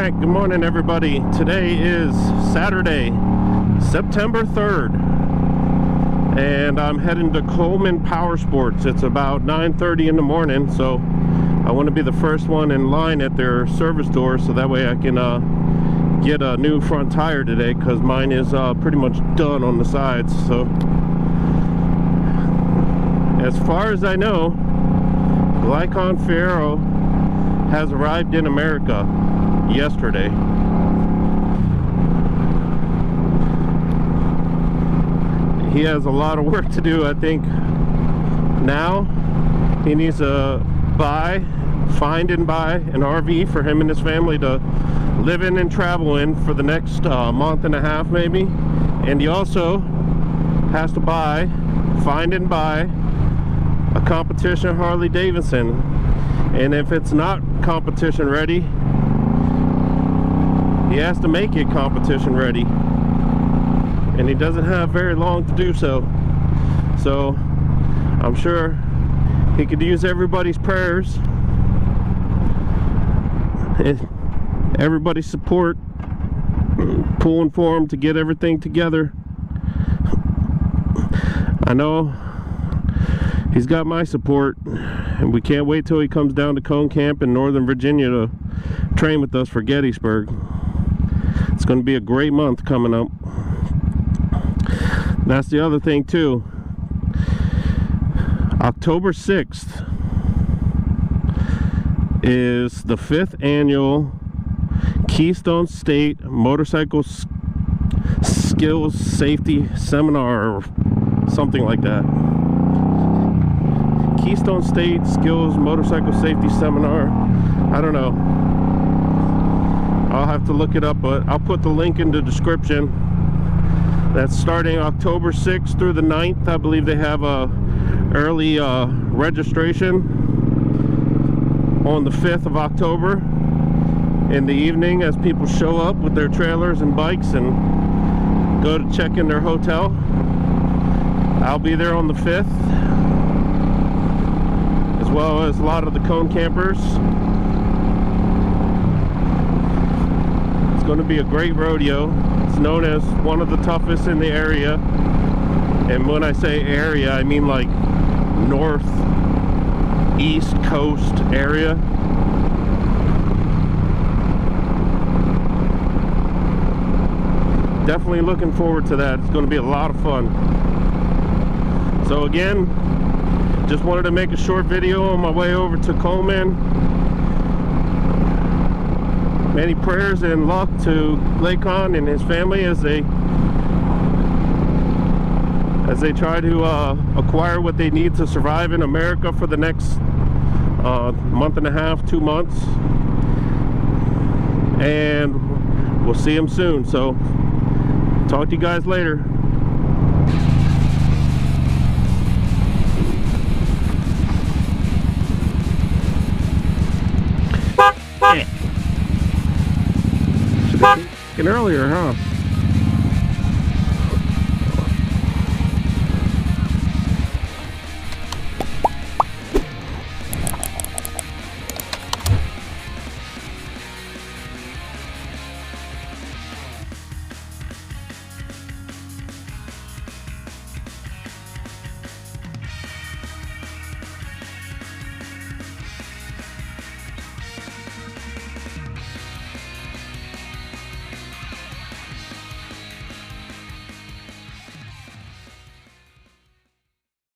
Alright, good morning everybody. Today is Saturday, September 3rd, and I'm heading to Coleman Power Sports. It's about 9:30 in the morning, so I want to be the first one in line at their service door, so that way I can get a new front tire today, because mine is pretty much done on the sides. So as far as I know, Glaycon Ferreira has arrived in America yesterday. He has a lot of work to do. I think now he needs to find and buy an RV for him and his family to live in and travel in for the next month and a half maybe. And he also has to find and buy a competition Harley Davidson. And if it's not competition ready, he has to make it competition ready, and he doesn't have very long to do so. So I'm sure he could use everybody's prayers and everybody's support, pulling for him to get everything together. I know he's got my support, and we can't wait till he comes down to Cone Camp in Northern Virginia to train with us for Gettysburg. It's going to be a great month coming up. That's the other thing too. October 6th is the 5th annual Keystone State Motorcycle Skills Safety Seminar, or something like that. Keystone State Skills Motorcycle Safety Seminar. I don't know. I'll have to look it up, but I'll put the link in the description. That's starting October 6th through the 9th. I believe they have a early registration on the 5th of October in the evening, as people show up with their trailers and bikes and go to check in their hotel. I'll be there on the 5th, as well as a lot of the Cone campers. It's going to be a great rodeo. It's known as one of the toughest in the area, and when I say area, I mean like northeast coast area. Definitely looking forward to that. It's going to be a lot of fun. So again, just wanted to make a short video on my way over to Coleman. Many prayers and luck to Glaycon and his family as they try to acquire what they need to survive in America for the next month and a half, 2 months. And we'll see them soon. So talk to you guys later. Should have taken earlier, huh?